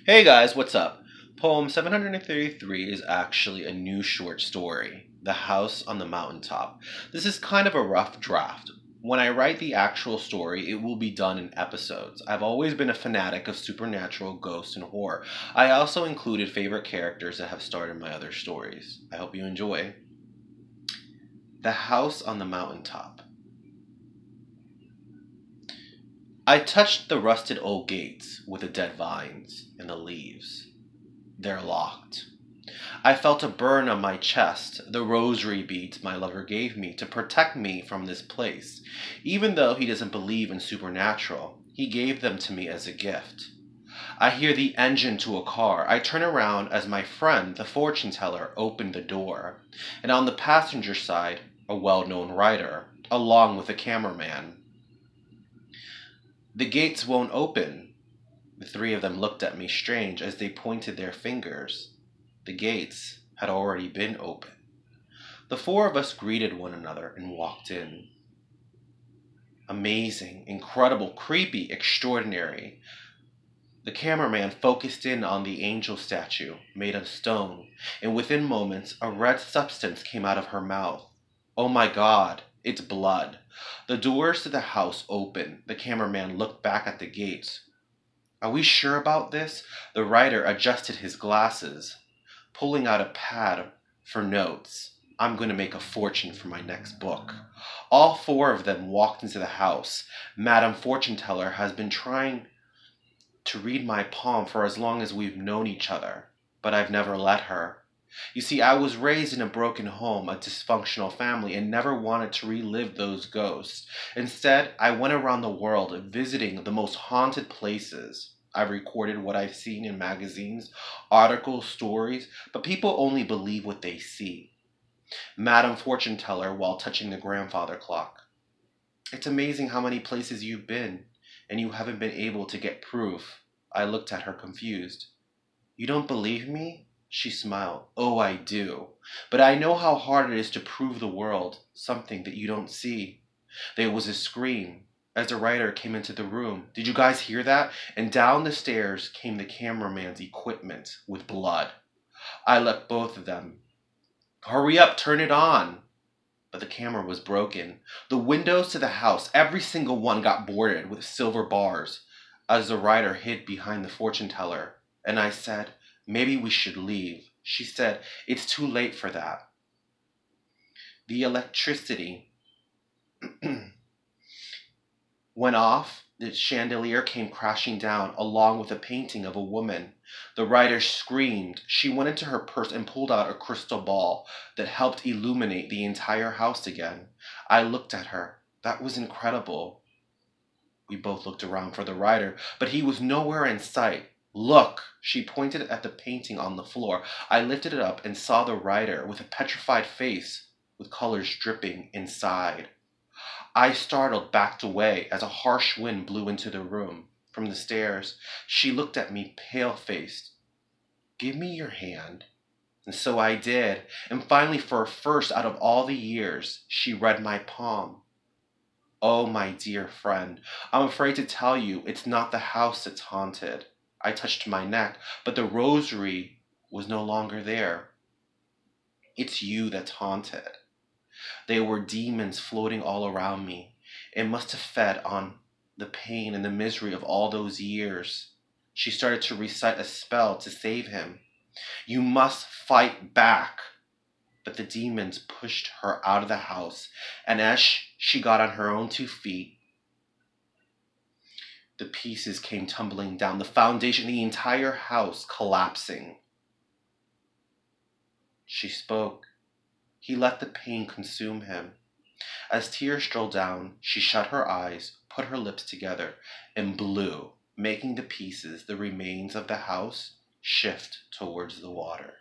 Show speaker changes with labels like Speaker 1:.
Speaker 1: Hey guys, what's up? Poem 733 is actually a new short story, The House on the Mountaintop. This is kind of a rough draft. When I write the actual story, it will be done in episodes. I've always been a fanatic of supernatural, ghosts, and horror. I also included favorite characters that have starred in my other stories. I hope you enjoy. The House on the Mountaintop. I touched the rusted old gates with the dead vines and the leaves. They're locked. I felt a burn on my chest, the rosary beads my lover gave me to protect me from this place. Even though he doesn't believe in supernatural, he gave them to me as a gift. I hear the engine to a car. I turn around as my friend, the fortune teller, opened the door. And on the passenger side, a well-known writer, along with a cameraman. The gates won't open. The three of them looked at me strange as they pointed their fingers. The gates had already been open. The four of us greeted one another and walked in. Amazing, incredible, creepy, extraordinary. The cameraman focused in on the angel statue, made of stone, and within moments a red substance came out of her mouth. Oh my God, it's blood. The doors to the house opened. The cameraman looked back at the gates. Are we sure about this? The writer adjusted his glasses, pulling out a pad for notes. I'm going to make a fortune for my next book. All four of them walked into the house. Madame Fortune Teller has been trying to read my palm for as long as we've known each other, but I've never let her. You see, I was raised in a broken home, a dysfunctional family, and never wanted to relive those ghosts. Instead, I went around the world visiting the most haunted places. I've recorded what I've seen in magazines, articles, stories, but people only believe what they see. Madame Fortune Teller while touching the grandfather clock. It's amazing how many places you've been, and you haven't been able to get proof. I looked at her confused. You don't believe me? She smiled. Oh, I do. But I know how hard it is to prove the world something that you don't see. There was a scream as the writer came into the room. Did you guys hear that? And down the stairs came the cameraman's equipment with blood. I left both of them. Hurry up, turn it on. But the camera was broken. The windows to the house, every single one got boarded with silver bars as the writer hid behind the fortune teller. And I said, maybe we should leave. She said, it's too late for that. The electricity went off. The chandelier came crashing down, along with a painting of a woman. The writer screamed. She went into her purse and pulled out a crystal ball that helped illuminate the entire house again. I looked at her. That was incredible. We both looked around for the writer, but he was nowhere in sight. Look! She pointed at the painting on the floor. I lifted it up and saw the writer with a petrified face, with colors dripping inside. I startled, backed away as a harsh wind blew into the room. From the stairs, she looked at me pale-faced. Give me your hand. And so I did, and finally, for a first out of all the years, she read my palm. Oh, my dear friend, I'm afraid to tell you it's not the house that's haunted. I touched my neck, but the rosary was no longer there. It's you that's haunted. There were demons floating all around me. It must have fed on the pain and the misery of all those years. She started to recite a spell to save him. You must fight back. But the demons pushed her out of the house, and as she got on her own 2 feet, the pieces came tumbling down, the foundation, the entire house collapsing. She spoke. He let the pain consume him. As tears rolled down, she shut her eyes, put her lips together, and blew, making the pieces, the remains of the house, shift towards the water.